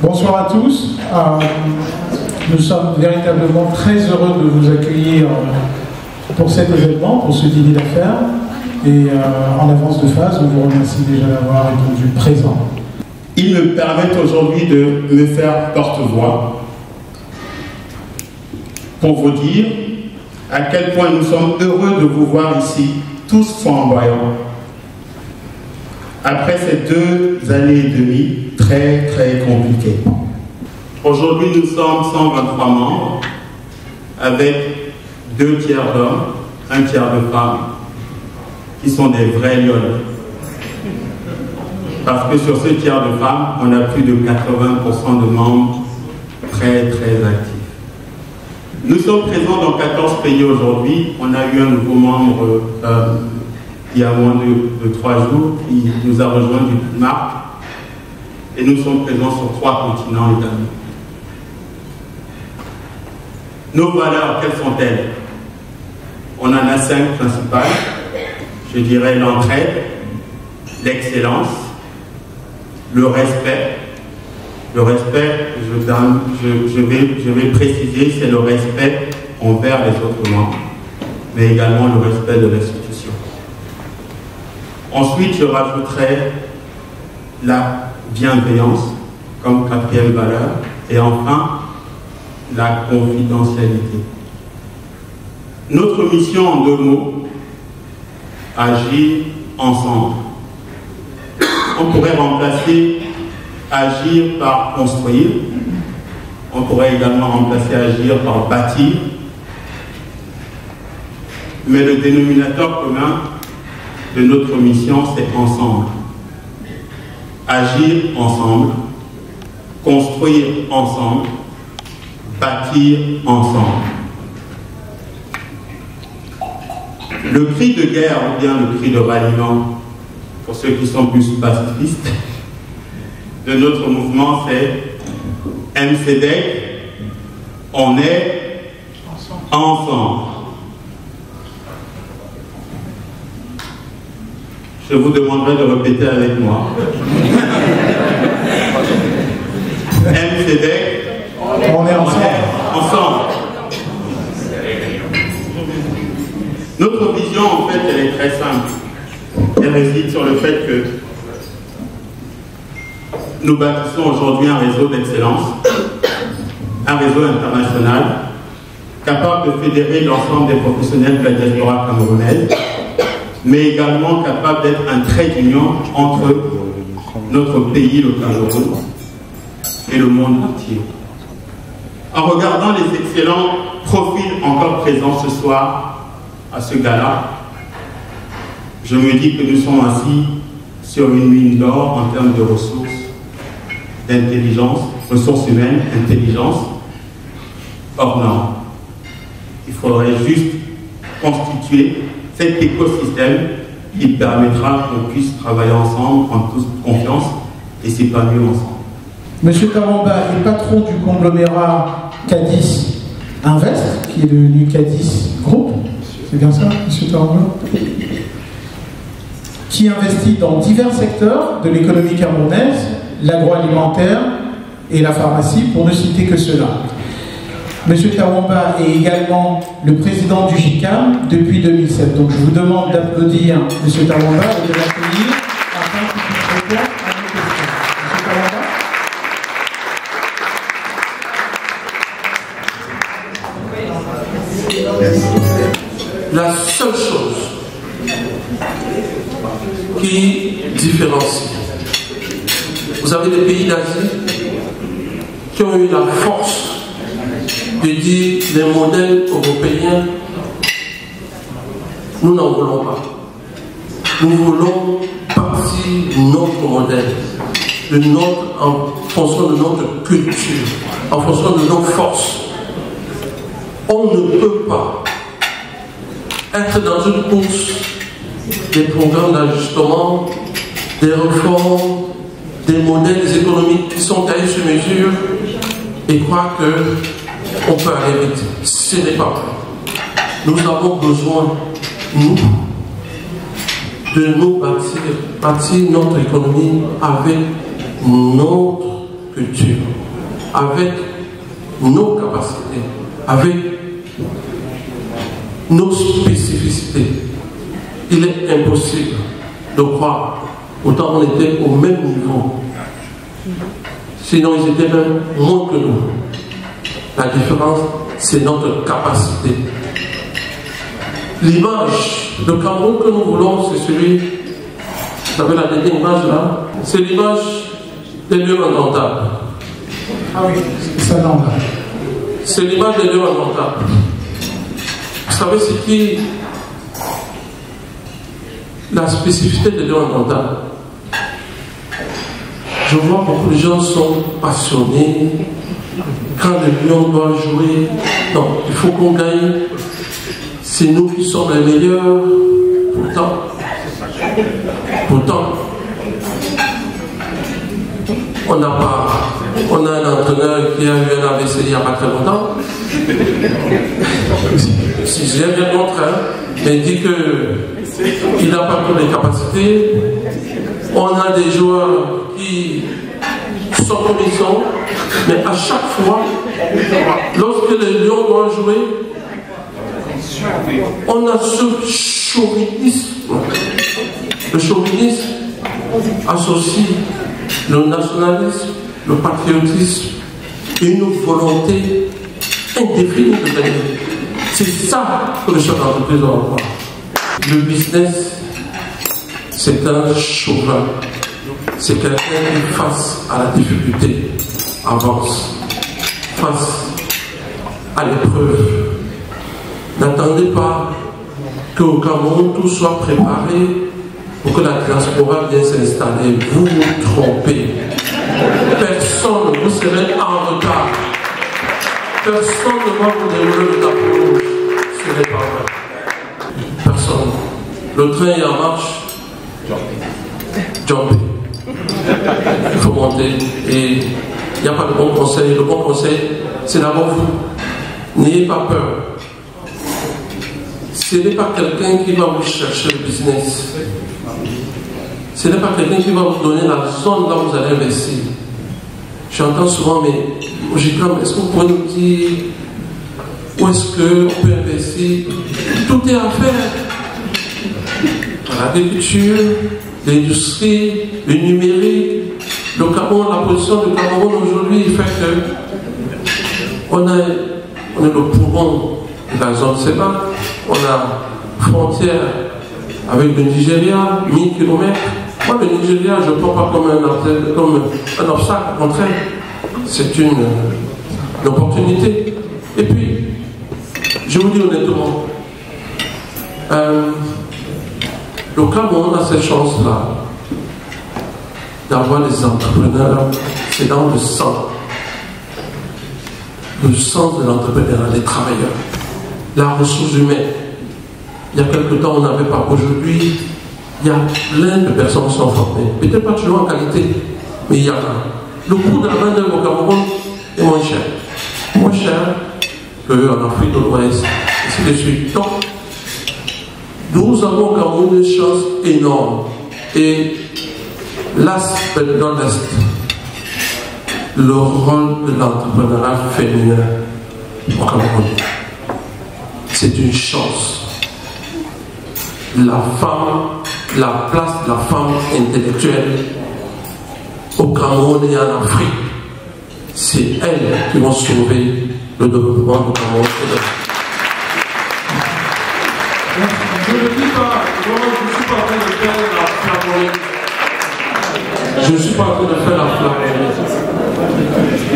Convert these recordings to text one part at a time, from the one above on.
Bonsoir à tous. Nous sommes véritablement très heureux de vous accueillir pour cet événement, pour ce dîner d'affaires. Et en avance de phase, on vous remercie déjà d'avoir répondu présent. Ils me permettent aujourd'hui de me faire porte-voix pour vous dire à quel point nous sommes heureux de vous voir ici, tous flamboyants. Après ces 2 années et demie très compliquées. Aujourd'hui, nous sommes 123 membres, avec 2 tiers d'hommes, 1 tiers de femmes, qui sont des vrais lionnes. Parce que sur ce tiers de femmes, on a plus de 80% de membres très actifs. Nous sommes présents dans 14 pays aujourd'hui. On a eu un nouveau membre il y a moins de 3 jours qui nous a rejoint du Danemark. Et nous sommes présents sur 3 continents également. Nos valeurs, quelles sont-elles? On en a 5 principales. Je dirais l'entraide, l'excellence, le respect. Le respect, je vais préciser, c'est le respect envers les autres membres, mais également le respect de l'institution. Ensuite, je rajouterai la bienveillance comme 4e valeur, et enfin, la confidentialité. Notre mission en 2 mots, agir ensemble. On pourrait remplacer agir par construire. On pourrait également remplacer agir par bâtir. Mais le dénominateur commun de notre mission, c'est ensemble. Agir ensemble, construire ensemble, bâtir ensemble. Le cri de guerre ou bien le cri de ralliement, pour ceux qui sont plus pacifistes, de notre mouvement, c'est MCDEC, on est ensemble. Je vous demanderai de répéter avec moi. MCDEC, On est ensemble. ensemble. Notre vision, en fait, elle est très simple. Elle réside sur le fait que nous bâtissons aujourd'hui un réseau d'excellence, un réseau international, capable de fédérer l'ensemble des professionnels de la diaspora camerounaise, mais également capable d'être un trait d'union entre notre pays, le Cameroun, et le monde entier. En regardant les excellents profils encore présents ce soir à ce gala, je me dis que nous sommes assis sur une mine d'or en termes de ressources, d'intelligence, ressources humaines, intelligence, hors norme. Il faudrait juste constituer cet écosystème qui permettra qu'on puisse travailler ensemble en toute confiance et s'épanouir ensemble. Monsieur Taramba est patron du conglomérat Cadiz Invest, qui est devenu Cadiz Group. C'est bien ça, monsieur Taramba? Qui investit dans divers secteurs de l'économie camerounaise, l'agroalimentaire et la pharmacie, pour ne citer que cela. Monsieur Taramba est également le président du JICAM depuis 2007. Donc je vous demande d'applaudir monsieur Taramba et de l'accueillir afin qu'il puisse répondre à nos questions. Monsieur Taramba. La seule chose qui différencie, vous avez des pays d'Asie qui ont eu la force de dire les modèles européens, nous n'en voulons pas. Nous voulons partir de notre modèle, en fonction de notre culture, en fonction de nos forces. On ne peut pas être dans une course des programmes d'ajustement, des réformes, des modèles économiques qui sont taillés sur mesure et croire qu'on peut aller vite. Ce n'est pas vrai. Nous avons besoin, nous, de nous bâtir notre économie avec notre culture, avec nos capacités, avec nos spécificités. Il est impossible de croire, autant on était au même niveau. Sinon, ils étaient même moins que nous. La différence, c'est notre capacité. L'image, le Cameroun que nous voulons, c'est celui, vous savez la dernière image là, c'est l'image des lieux indomptables. Ah oui, c'est ça, non, là. C'est l'image des lieux indomptables. Vous savez ce qui la spécificité des lieux indomptables? Je vois beaucoup de gens sont passionnés. Quand le lion doit jouer, non, il faut qu'on gagne. C'est nous qui sommes les meilleurs. Pourtant, on a un entraîneur qui a eu un AVC il n'y a pas très longtemps. Si j'ai bien montré, mais il dit qu'il n'a pas toutes les capacités. On a des joueurs qui sont comme ils sont, mais à chaque fois, lorsque les lions doivent jouer, on a ce chauvinisme. Le chauvinisme associe le nationalisme, le patriotisme et une volonté indéfinie de gagner. C'est ça que le chef d'entreprise doit avoir. Le business, c'est un chauvin. C'est quelqu'un qui, face à la difficulté, avance. Face à l'épreuve. N'attendez pas qu'au Cameroun tout soit préparé pour que la diaspora vienne s'installer. Vous vous trompez. Personne ne vous serait en retard. Personne ne va vous dérouler le tapis rouge. Ce n'est pas vrai. Personne. Le train est en marche. Jumpez. Il faut monter. Et il n'y a pas de bon conseil. Le bon conseil, c'est d'abord vous. N'ayez pas peur. Ce n'est pas quelqu'un qui va vous chercher le business. Ce n'est pas quelqu'un qui va vous donner la zone là où vous allez investir. J'entends souvent, mais est-ce que vous pouvez nous dire où est-ce qu'on peut investir? Tout est à faire. L'agriculture, l'industrie, le numérique, le Cameroun, la position du Cameroun aujourd'hui fait que on est le poumon de la zone CEPAC. On a frontière avec le Nigeria, 1000 km. Moi, le Nigeria, je ne prends pas comme un obstacle, au contraire. C'est une opportunité. Et puis, je vous dis honnêtement, le Cameroun a cette chance-là d'avoir des entrepreneurs, c'est dans le sang. Le sens de l'entrepreneur, les travailleurs, la ressource humaine. Il y a quelque temps, on n'avait pas. Aujourd'hui, il y a plein de personnes qui sont formées. Peut-être pas toujours en qualité, mais il y en a. Le coût de la main-d'œuvre au Cameroun est moins cher. Moins cher qu'en Afrique de l'Ouest. Ainsi de suite. Donc, nous avons au Cameroun une chance énorme. Et last but not least, le rôle de l'entrepreneuriat féminin au Cameroun. C'est une chance. La femme, la place de la femme intellectuelle au Cameroun et en Afrique, c'est elles qui vont sauver le développement du Cameroun. Je ne dis pas, je ne suis pas en train de faire la flamboyance. Je ne suis pas en train de faire la flamboyance.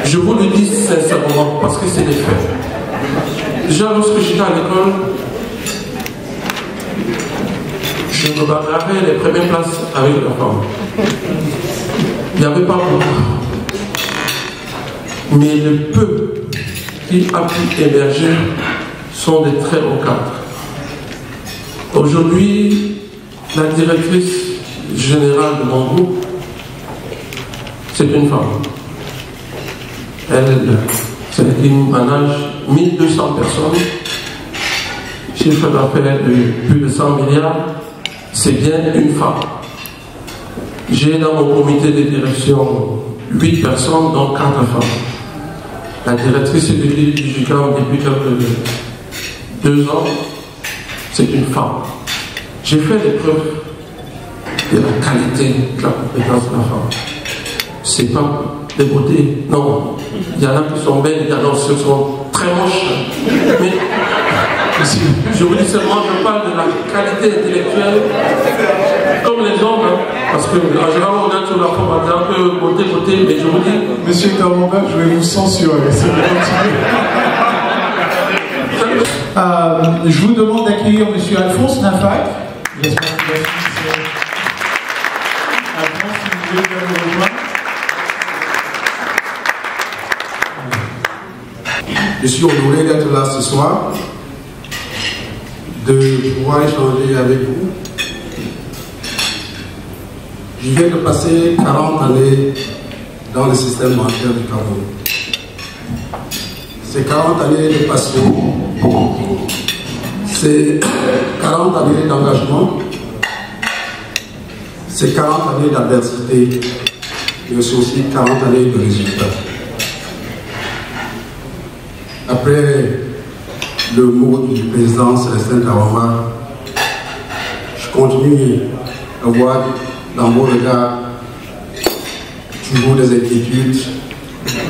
Je vous le dis sincèrement parce que c'est des faits. Déjà, lorsque j'étais à l'école, je me bagarrais les premières places avec la femme. Il n'y avait pas beaucoup. Mais le peu qui a pu émerger sont des très hauts cadres. Aujourd'hui, la directrice générale de mon groupe, c'est une femme. Elle manage 1200 personnes, chiffre d'affaires de plus de 100 milliards. C'est bien une femme. J'ai dans mon comité de direction 8 personnes, dont 4 femmes. La directrice du GICAM depuis quelques 2 ans, c'est une femme. J'ai fait l'épreuve de la qualité de la compétence de la femme. C'est pas des beautés, non. Il y en a qui sont belles, il y en a qui sont très moches. Mais je vous dis seulement, je parle de la qualité intellectuelle, comme les hommes, hein, parce que en général on a sur la forme un peu beauté, mais je vous dis. Monsieur Kawamba, je vais vous censurer, si vous continuez. Je vous demande d'accueillir Monsieur Alphonse Nafak. J'espère qu'il va finir. Alphonse, si vous voulez bien nous rejoindre. Je suis honoré d'être là ce soir, de pouvoir échanger avec vous. Je viens de passer 40 années dans le système bancaire du Cameroun. C'est 40 années de passion, c'est 40 années d'engagement, c'est 40 années d'adversité, mais c'est aussi 40 années de résultats. Après le mot du président Célestin Kawamba, je continue à voir dans vos regards toujours des inquiétudes,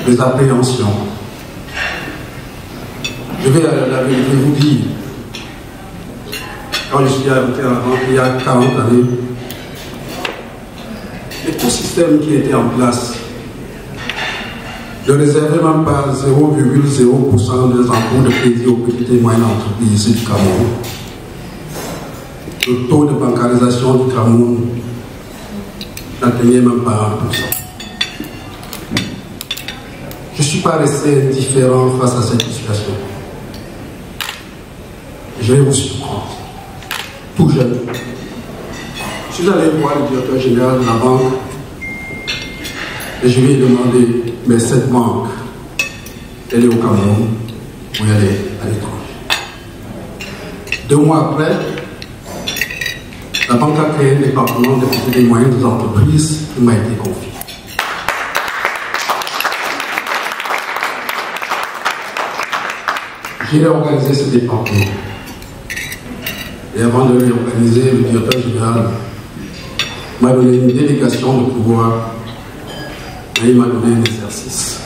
des appréhensions. Je vais la vérité vous dire, quand je suis arrivé à la banque il y a 40 années, l'écosystème qui était en place ne réservait même pas 0,0% des encours de crédit aux petites et moyennes entreprises ici du Cameroun. Le taux de bancarisation du Cameroun n'atteignait même pas 1%. Je ne suis pas resté indifférent face à cette situation. Je vais vous surprendre. Tout jeune, je suis allé voir le directeur général de la banque et je lui ai demandé, mais cette banque, elle est au Cameroun ou elle est à l'étranger. 2 mois après, la banque a créé un département de petites et moyennes entreprises qui m'a été confié. J'ai réorganisé ce département. Et avant de réorganiser, le directeur général m'a donné une délégation de pouvoir et il m'a donné un exercice.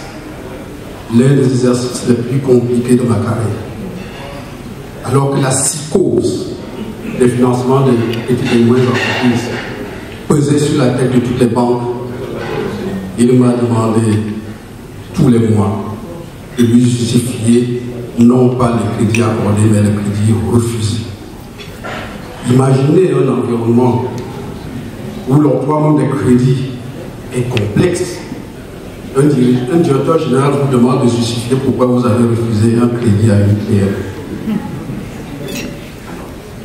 L'un des exercices les plus compliqués de ma carrière. Alors que la psychose des financements des petites et moyennes entreprises pesait sur la tête de toutes les banques, il m'a demandé tous les mois de lui justifier non pas les crédits accordés, mais les crédits refusés. Imaginez un environnement où l'octroi des crédits est complexe. Un directeur général vous demande de justifier pourquoi vous avez refusé un crédit à une PME.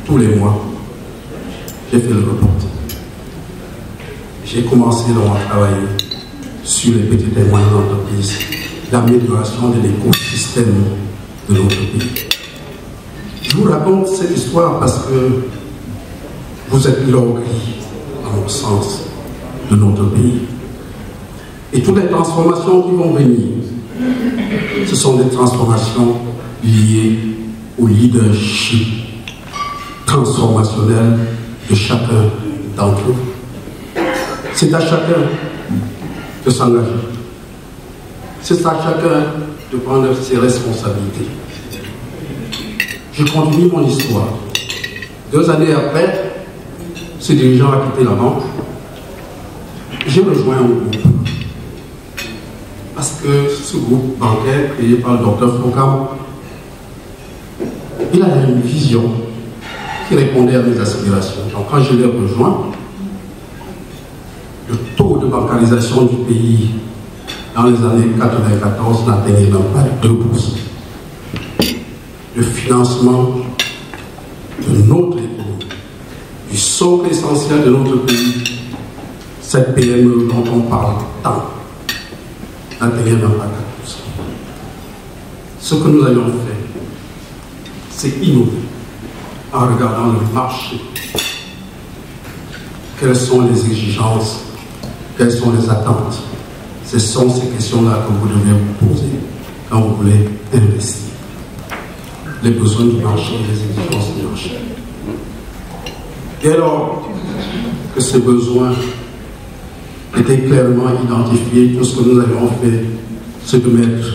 Tous les mois, j'ai fait le reporting. J'ai commencé donc à travailler sur les petites et moyennes entreprises, l'amélioration de l'écosystème de notre pays. Je vous raconte cette histoire parce que vous êtes l'orgueil, à mon sens, de notre pays. Et toutes les transformations qui vont venir, ce sont des transformations liées au leadership transformationnel de chacun d'entre eux. C'est à chacun de s'engager. C'est à chacun de prendre ses responsabilités. Je continue mon histoire. 2 années après, ce dirigeant a quitté la banque. J'ai rejoint un groupe. Parce que ce groupe bancaire créé par le docteur Fokam, il avait une vision qui répondait à mes aspirations. Donc quand je l'ai rejoint, le taux de bancarisation du pays dans les années 1994 n'atteignait même pas 2%. Le financement de notre économie, du socle essentiel de notre pays, cette PME dont on parle tant, n'atteignait même pas 4%. Ce que nous avions fait, c'est innover en regardant le marché. Quelles sont les exigences, quelles sont les attentes. Ce sont ces questions-là que vous devez vous poser quand vous voulez investir. Les besoins du marché, les exigences du marché. Et alors que ces besoins étaient clairement identifiés, tout ce que nous avions fait, c'est de mettre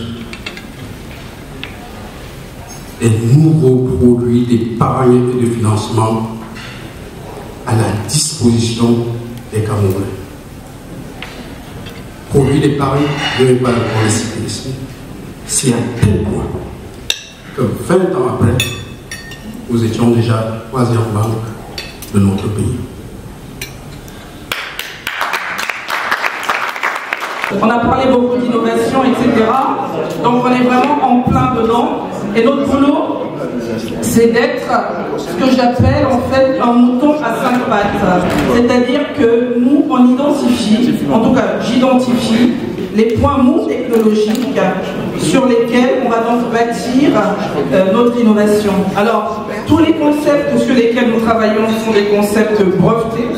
des nouveaux produits d'épargne et de financement à la disposition des Camerounais. Produits d'épargne, je ne vais pas encore les citer ici, c'est à tel point que 20 ans après, nous étions déjà 3e banque de notre pays. On a parlé beaucoup d'innovation, etc. Donc on est vraiment en plein dedans. Et notre boulot, c'est d'être ce que j'appelle en fait un mouton à 5 pattes. C'est-à-dire que nous, on identifie, en tout cas j'identifie, les points mous technologiques sur lesquels on va donc bâtir notre innovation. Alors, tous les concepts sur lesquels nous travaillons sont des concepts brevetés.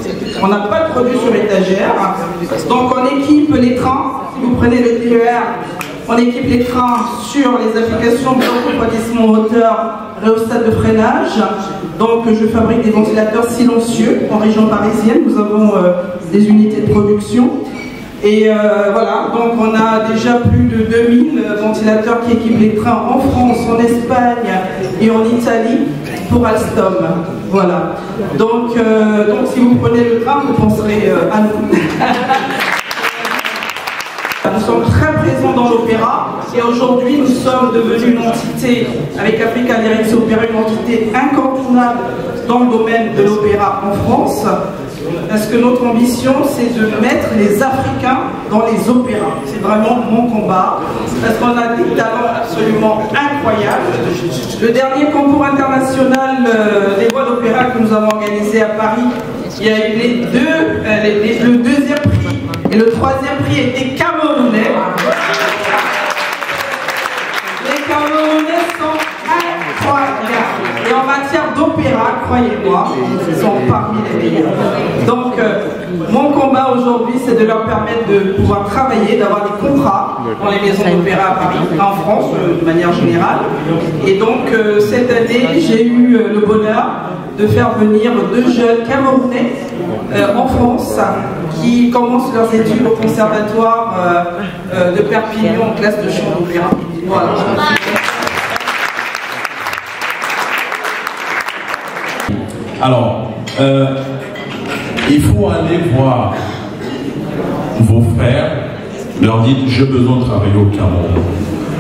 On n'a pas de produits sur étagère. Donc, on équipe les trains. Si vous prenez le TER, on équipe les trains sur les applications de refroidissement moteur, rhéostat de freinage. Donc, je fabrique des ventilateurs silencieux en région parisienne. Nous avons des unités de production. Et voilà, donc on a déjà plus de 2000 ventilateurs qui équipent les trains en France, en Espagne et en Italie pour Alstom. Voilà. Donc si vous prenez le train, vous penserez à nous. Nous sommes très présents dans l'opéra et aujourd'hui nous sommes devenus une entité, avec Africa Lyrics Opéra, une entité incontournable dans le domaine de l'opéra en France. Parce que notre ambition, c'est de mettre les Africains dans les opéras. C'est vraiment mon combat. Parce qu'on a des talents absolument incroyables. Le dernier concours international des voix d'opéra que nous avons organisé à Paris, il y a eu le 2e prix et le 3e prix étaient camerounais. Les Camerounais sont incroyables. Et en matière d'opéra, croyez-moi, ils sont parmi les meilleurs. Donc, mon combat aujourd'hui, c'est de leur permettre de pouvoir travailler, d'avoir des contrats dans les maisons d'opéra à Paris, en France, de manière générale. Et donc, cette année, j'ai eu le bonheur de faire venir 2 jeunes Camerounais en France qui commencent leurs études au conservatoire de Perpignan en classe de chant d'opéra. Voilà. Alors, il faut aller voir vos frères, leur dire j'ai besoin de travailler au Cameroun.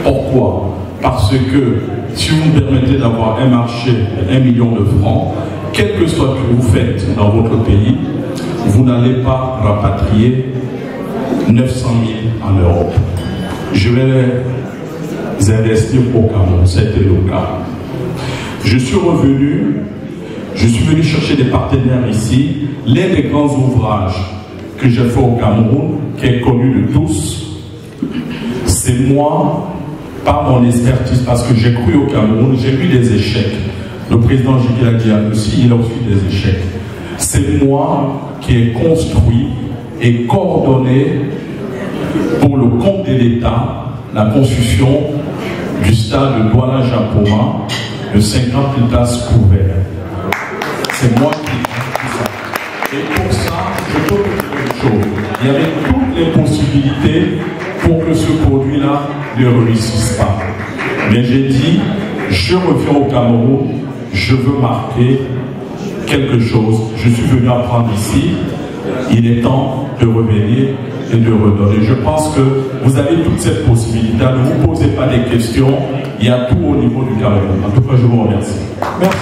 Pourquoi? Parce que si vous me permettez d'avoir un marché de 1 million de francs, quel que soit ce que vous faites dans votre pays, vous n'allez pas rapatrier 900 000 en Europe. Je vais les investir au Cameroun, c'était le cas. Je suis venu chercher des partenaires ici. L'un des grands ouvrages que j'ai fait au Cameroun, qui est connu de tous, c'est moi, par mon expertise, parce que j'ai cru au Cameroun, j'ai eu des échecs. Le président Jigila Diagne aussi, il a aussi des échecs. C'est moi qui ai construit et coordonné pour le compte de l'État la construction du stade de Douala Japoma de 50 000 places couvertes. C'est moi qui ai fait ça. Et pour ça, je peux vous dire une chose. Il y avait toutes les possibilités pour que ce produit-là ne réussisse pas. Mais j'ai dit, je reviens au Cameroun, je veux marquer quelque chose. Je suis venu apprendre ici. Il est temps de revenir et de redonner. Je pense que vous avez toute cette possibilité. Ne vous posez pas des questions. Il y a tout au niveau du Cameroun. En tout cas, je vous remercie. Merci.